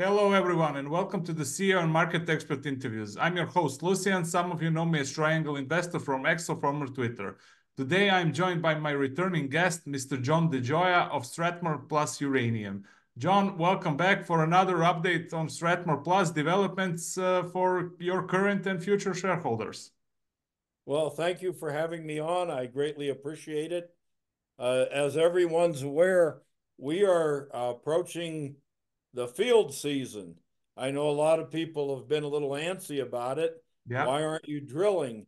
Hello, everyone, and welcome to the CEO and Market Expert interviews. I'm your host, Lucian. Some of you know me as Triangle Investor from Excel, former Twitter. Today, I'm joined by my returning guest, Mr. John DeJoia of Strathmore Plus Uranium. John, welcome back for another update on Strathmore Plus developments for your current and future shareholders. Well, thank you for having me on. I greatly appreciate it. As everyone's aware, we are approaching the field season. I know a lot of people have been a little antsy about it. Yeah, Why aren't you drilling?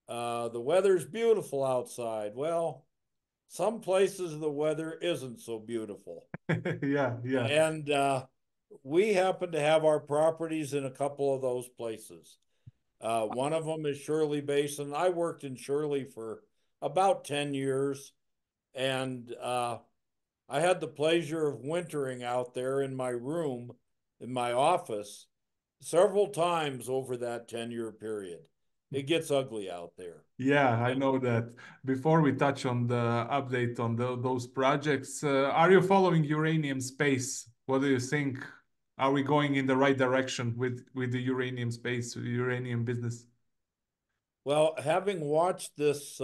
The weather's beautiful outside. Well, some places the weather isn't so beautiful. yeah. And we happen to have our properties in a couple of those places. One of them is Shirley Basin. I worked in Shirley for about 10 years, and I had the pleasure of wintering out there in my room, in my office, several times over that 10-year period. It gets ugly out there. Yeah, I And, know that. Before we touch on the update on those projects, are you following uranium space? What do you think? Are we going in the right direction with the uranium space, uranium business? well, having watched this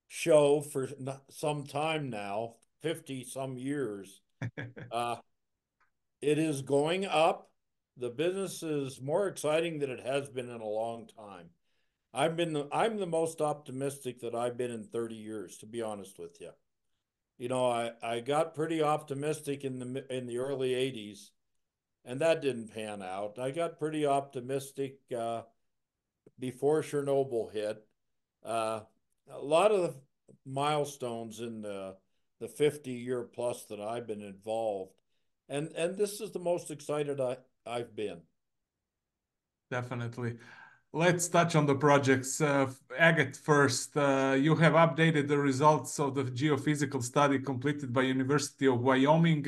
show for some time now, 50 some years, uh, it is going up. The business is more exciting than it has been in a long time. I'm the most optimistic that I've been in 30 years, to be honest with you. You know, I got pretty optimistic in the early 80s, and that didn't pan out. I got pretty optimistic before Chernobyl hit. Uh, a lot of the milestones in the 50-year plus that I've been involved, and this is the most excited I've been. Definitely. Let's touch on the projects. Agate first. You have updated the results of the geophysical study completed by University of Wyoming.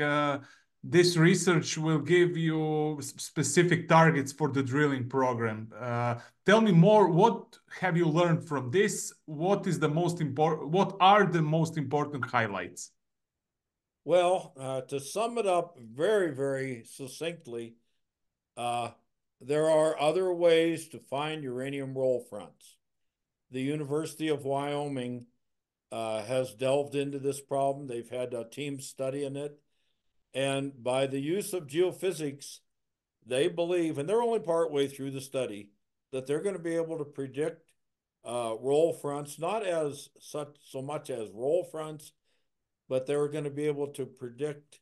This research will give you specific targets for the drilling program. Tell me more. What have you learned from this? What is the most important? What are the most important highlights? Well, to sum it up very, very succinctly, uh, there are other ways to find uranium roll fronts. The University of Wyoming has delved into this problem. They've had a team studying it. And by the use of geophysics, they believe, and they're only partway through the study, that they're going to be able to predict roll fronts, not as such so much as roll fronts, but they're going to be able to predict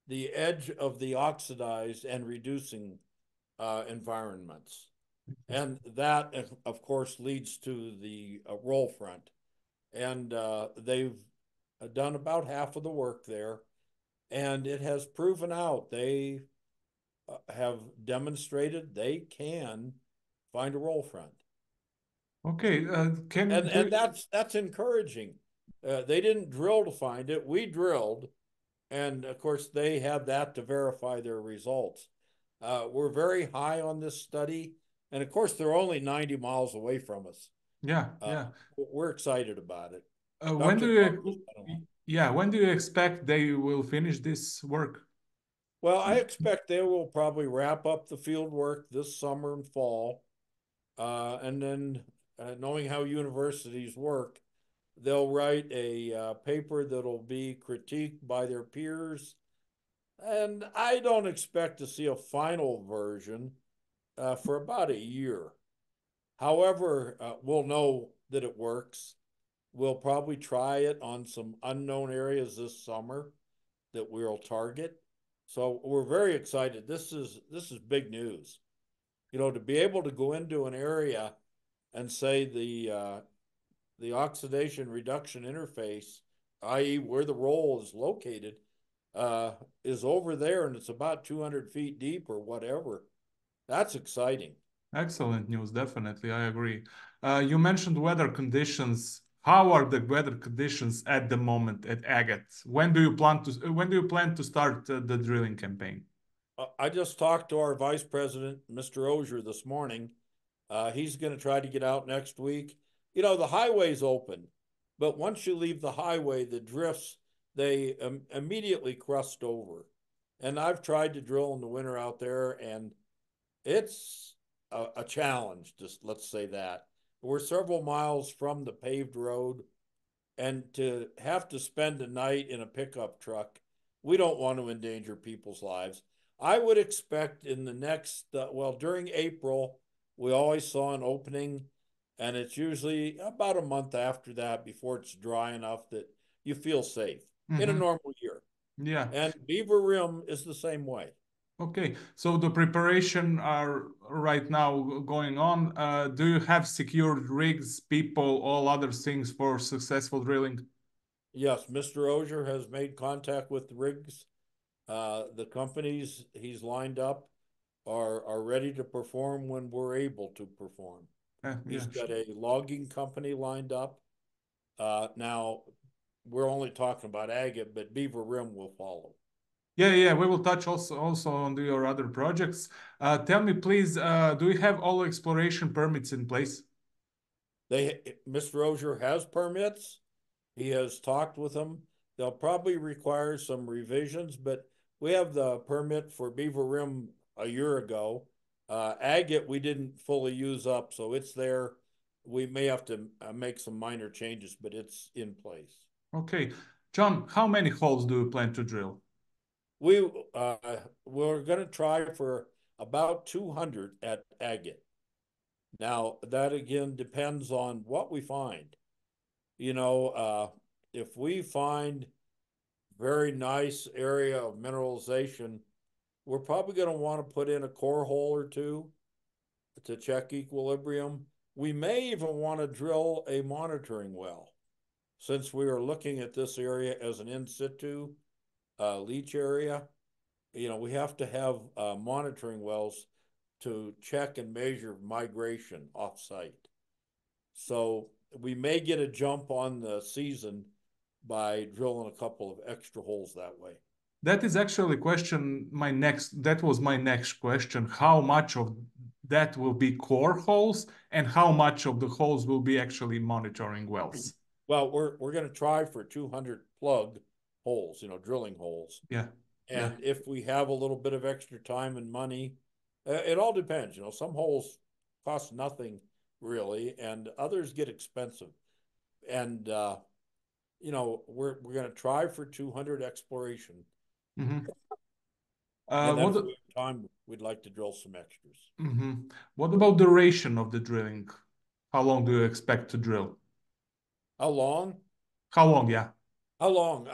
the edge of the oxidized and reducing environments. And that, of course, leads to the roll front. And they've done about half of the work there. And it has proven out they have demonstrated they can find a roll front. Okay, can And do. that's encouraging. They didn't drill to find it. We drilled. And of course, they had that to verify their results. We're very high on this study. And of course, they're only 90 miles away from us. Yeah, Uh, yeah. we're excited about it. When Dr. do Cook has done a lot. yeah, when do you expect they will finish this work? Well, I expect they will probably wrap up the field work this summer and fall. And then, knowing how universities work, they'll write a paper that'll be critiqued by their peers. And I don't expect to see a final version for about a year. However, we'll know that it works. We'll probably try it on some unknown areas this summer that we'll target. So we're very excited. This is big news. You know, to be able to go into an area and say the oxidation reduction interface, i.e., where the roll is located, is over there and it's about 200 feet deep or whatever. That's exciting. Excellent news, definitely. I agree. You mentioned weather conditions. How are the weather conditions at the moment at Agate? When do you plan to start the drilling campaign? I just talked to our vice president, Mr. Ozier, this morning. He's going to try to get out next week. You know, the highway's open, but once you leave the highway, the drifts, they immediately crust over. And I've tried to drill in the winter out there, and it's a challenge, just let's say that. We're several miles from the paved road, and to have to spend a night in a pickup truck, we don't want to endanger people's lives. I would expect in the next, during April, we always saw an opening, and it's usually about a month after that before it's dry enough that you feel safe in a Mm-hmm. normal year. Yeah. And Beaver Rim is the same way. Okay. So the preparation are right now going on. Do you have secured rigs, people, all other things for successful drilling? Yes, Mr. Ozier has made contact with the rigs. The companies he's lined up are ready to perform when we're able to perform. He's Yeah. got a logging company lined up. Now, we're only talking about Agate, but Beaver Rim will follow. Yeah, yeah, we will touch also on your other projects. Tell me, please, do you have all exploration permits in place? Mr. Ozier has permits. He has talked with them. They'll probably require some revisions, but we have the permit for Beaver Rim a year ago. Agate, we didn't fully use up, so it's there. We may have to make some minor changes, but it's in place. Okay. John, how many holes do you plan to drill? We uh, we're going to try for about 200 at Agate. Now that again depends on what we find. You know, if we find very nice area of mineralization, we're probably going to want to put in a core hole or two to check equilibrium. We may even want to drill a monitoring well since we are looking at this area as an in situ leach area. You know, we have to have monitoring wells to check and measure migration off site. So we may get a jump on the season by drilling a couple of extra holes that way. That is actually that was my next question. How much of that will be core holes and how much of the holes will be actually monitoring wells? Well, we're going to try for 200 plug holes, you know, drilling holes. Yeah, yeah. And if we have a little bit of extra time and money, it all depends. You know, some holes cost nothing really, and others get expensive. And you know, we're going to try for 200 exploration, Mhm. and then if What we have time, we'd like to drill some extras. mhm. What about duration of the drilling? How long do you expect to drill? How long? How long? Yeah. How long?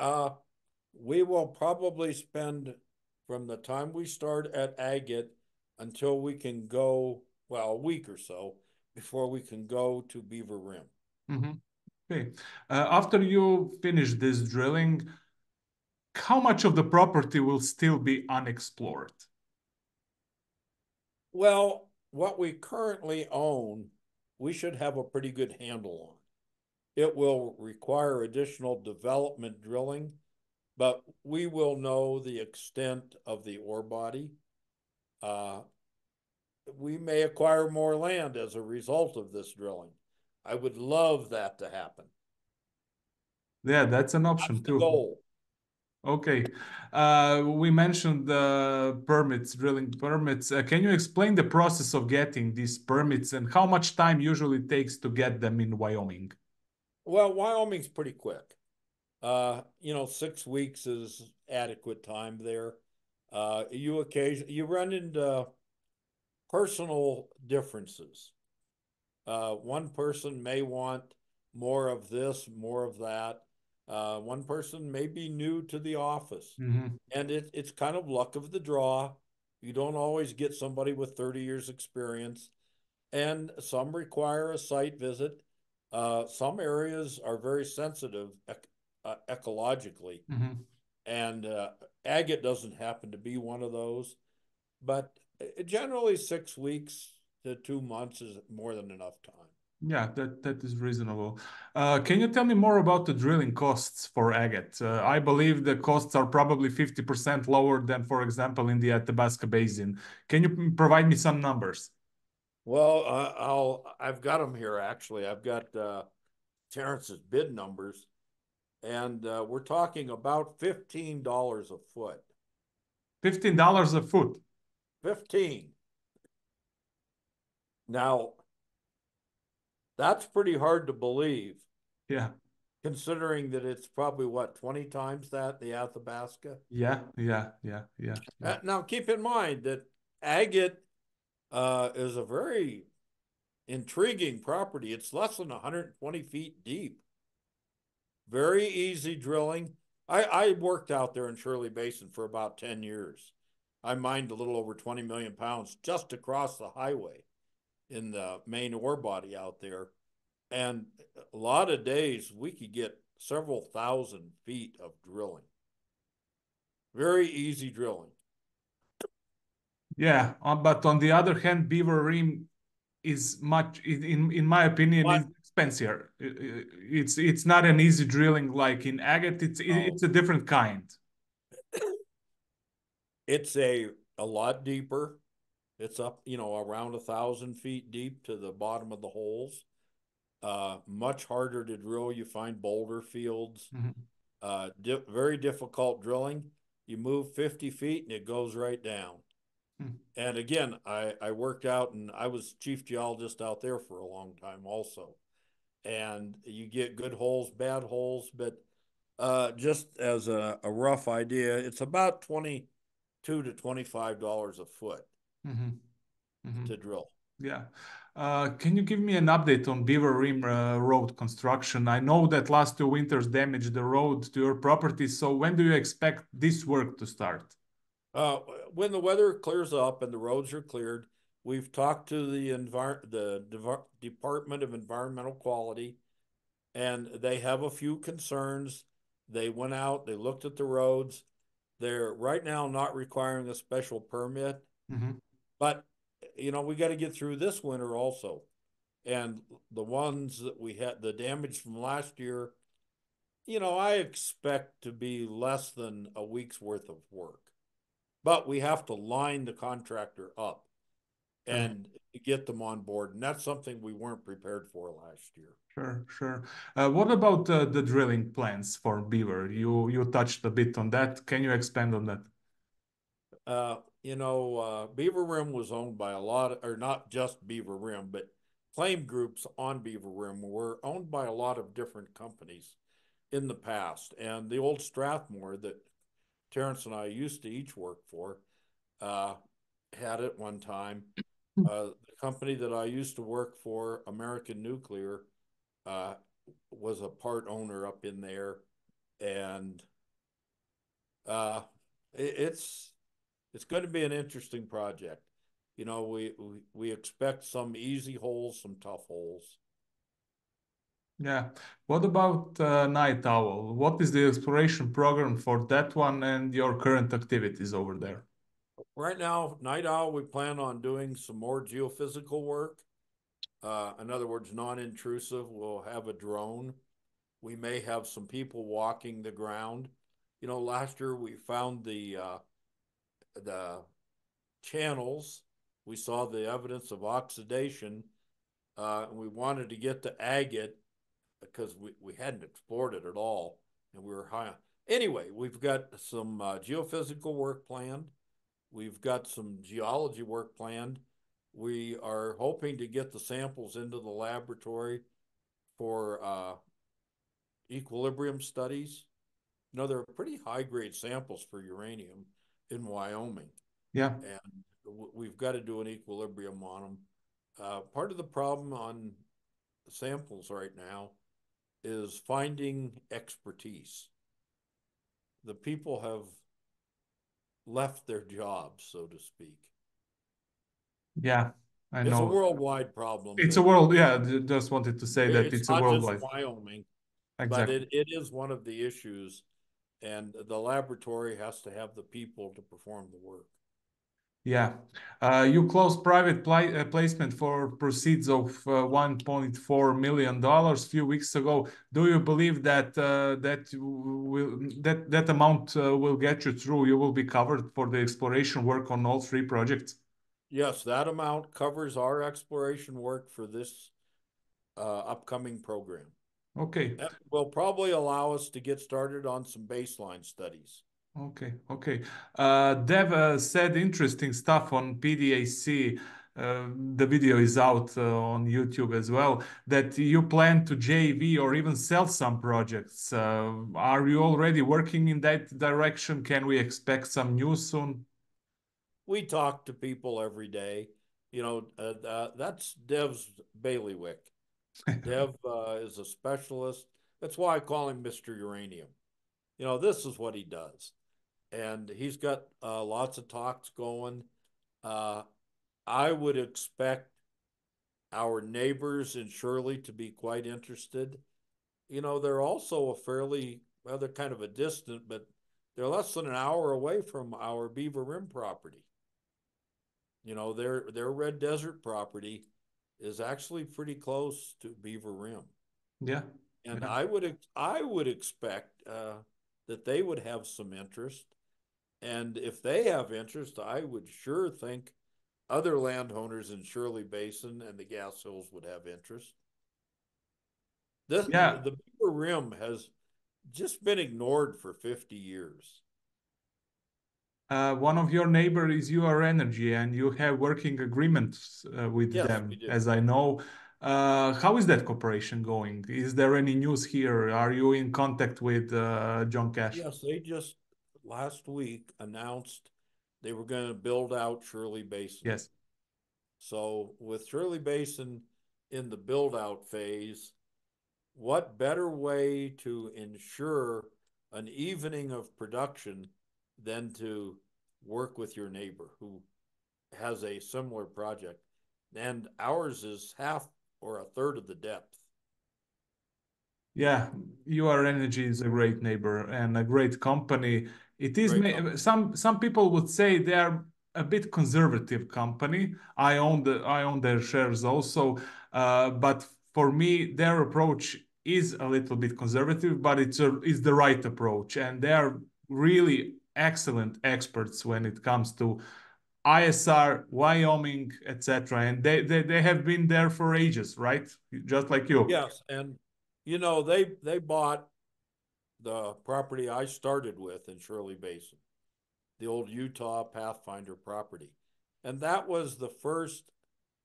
We will probably spend from the time we start at Agate until we can go, well, a week or so before we can go to Beaver Rim. Mhm. Okay. After you finish this drilling, how much of the property will still be unexplored? Well, what we currently own, we should have a pretty good handle on. It will require additional development drilling, but we will know the extent of the ore body. Uh, we may acquire more land as a result of this drilling. I would love that to happen. Yeah, that's an That's option the too. goal. Okay. We mentioned the permits, drilling permits. Can you explain the process of getting these permits and how much time usually takes to get them in Wyoming? Well, Wyoming's pretty quick. You know, 6 weeks is adequate time there. You run into personal differences. One person may want more of this, more of that. One person may be new to the office, Mhm. and it's kind of luck of the draw. You don't always get somebody with 30 years experience, and some require a site visit. Some areas are very sensitive ecologically, Mhm. and agate doesn't happen to be one of those. But generally, 6 weeks to 2 months is more than enough time. Yeah, that is reasonable. Can you tell me more about the drilling costs for agate? I believe the costs are probably 50% lower than, for example, in the Athabasca Basin. Can you provide me some numbers? Well, I've got them here actually. I've got Terrence's bid numbers, and we're talking about $15 a foot. $15 a foot. 15. Now, that's pretty hard to believe, Yeah. considering that it's probably what, 20 times that, the Athabasca? Yeah. Yeah. Yeah. Yeah. Yeah. Now, keep in mind that Agate is a very intriguing property. It's less than 120 feet deep. Very easy drilling. I worked out there in Shirley Basin for about 10 years. I mined a little over 20 million pounds just across the highway in the main ore body out there. And a lot of days we could get several thousand feet of drilling. Very easy drilling. Yeah. But on the other hand, Beaver Rim is much, in my opinion, But is expensive. It's not an easy drilling like in Agate. It's a different kind. it's a lot deeper. It's up, around 1,000 feet deep to the bottom of the holes. Much harder to drill. You find boulder fields. Mhm. Very difficult drilling. You move 50 feet and it goes right down. Mm. And again, I worked out and I was chief geologist out there for a long time also. And you get good holes, bad holes, but just as a rough idea, it's about $22 to $25 a foot Mhm. Mhm. to drill. Yeah. Can you give me an update on Beaver Rim road construction? I know that last 2 winters damaged the road to your property. So when do you expect this work to start? Uh, when the weather clears up and the roads are cleared, we've talked to the Department of Environmental Quality, and they have a few concerns. They went out, they looked at the roads. They're right now not requiring a special permit, Mhm. but we got to get through this winter also. And the ones that we had, the damage from last year, I expect to be less than a week's worth of work. But we have to line the contractor up Sure. and get them on board. And that's something we weren't prepared for last year. Sure, sure. What about the drilling plans for Beaver? You touched a bit on that. Can you expand on that? Beaver Rim was owned by a lot, or not just Beaver Rim, but claim groups on Beaver Rim were owned by a lot of different companies in the past. And the old Strathmore that Terrence and I used to each work for uh, had it one time. The company that I used to work for, American Nuclear, uh, was a part owner up in there, and uh, it's going to be an interesting project. We expect some easy holes, some tough holes. Yeah. What about Night Owl? What is the exploration program for that one and your current activities over there? Right now, Night Owl, we plan on doing some more geophysical work. In other words, non-intrusive. We'll have a drone. We may have some people walking the ground. Last year we found the channels. We saw the evidence of oxidation, and we wanted to get to agate because we hadn't explored it at all, and we were high. Anyway, we've got some geophysical work planned. We've got some geology work planned. We are hoping to get the samples into the laboratory for equilibrium studies. They're pretty high grade samples for uranium in Wyoming, Yeah. and we've got to do an equilibrium on them. Part of the problem on samples right now is finding expertise. The people have left their jobs, so to speak. Yeah, I It's a know. worldwide problem, It's a but world. Yeah, just wanted to say that it's it's a not just worldwide. Wyoming, but Exactly. it is one of the issues, and the laboratory has to have the people to perform the work. Yeah. You closed private placement for proceeds of $1.4 million few weeks ago. Do you believe that that amount will get you through? You will be covered for the exploration work on all three projects? Yes, that amount covers our exploration work for this upcoming program. Okay. That will probably allow us to get started on some baseline studies. Okay, okay. Dev said interesting stuff on PDAC. The video is out on YouTube as well. That you plan to JV or even sell some projects. Are you already working in that direction? Can we expect some news soon? We talk to people every day. That's Dev's bailiwick. Dev is a specialist. That's why I call him Mr. Uranium. This is what he does. And he's got lots of talks going. Uh, I would expect our neighbors in Shirley to be quite interested. They're also well, they're kind of a distant, but they're less than an hour away from our Beaver Rim property. Their Red Desert property is actually pretty close to Beaver Rim. Yeah, And yeah. I would expect that they would have some interest. And if they have interest, I would sure think other landowners in Shirley Basin and the Gas Hills would have interest. Yeah. The Beaver Rim has just been ignored for 50 years. One of your neighbor is UR Energy, and you have working agreements with Yes, we them, do. as I know. How is that cooperation going? Is there any news here? Are you in contact with John Cash? Yes, they just last week announced they were going to build out Shirley Basin. Yes. So with Shirley Basin in the build out phase, what better way to ensure an evening of production than to work with your neighbor who has a similar project? And ours is half or a third of the depth. Yeah, UR Energy is a great neighbor and a great company. It is Great company. some people would say they are a bit conservative company. I own their shares also, but for me, their approach is a little bit conservative, but it's the right approach, and they are really excellent experts when it comes to ISR, Wyoming, etc. And they have been there for ages, right? Just like you. Yes, and they bought the property I started with in Shirley Basin, the old Utah Pathfinder property. And that was the first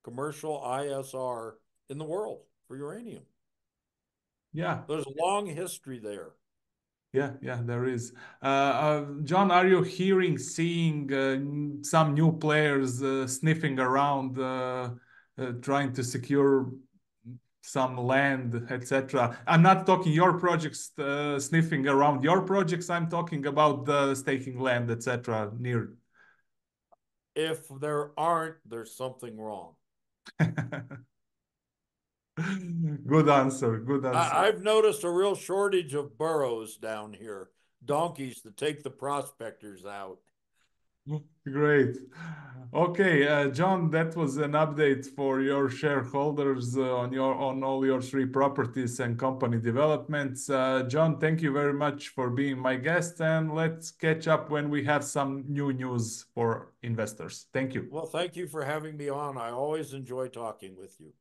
commercial ISR in the world for uranium. Yeah. There's a long history there. Yeah, yeah, there is. John, are you hearing, seeing some new players sniffing around, trying to secure some land, etc.? I'm not talking your projects sniffing around your projects. I'm talking about the staking land, etc. near. If there aren't, there's something wrong. Good answer. Good answer. I've noticed a real shortage of burros down here, donkeys to take the prospectors out. Great. Okay, John, that was an update for your shareholders on all your three properties and company developments. John, thank you very much for being my guest, and let's catch up when we have some new news for investors. Thank you. Well, thank you for having me on. I always enjoy talking with you.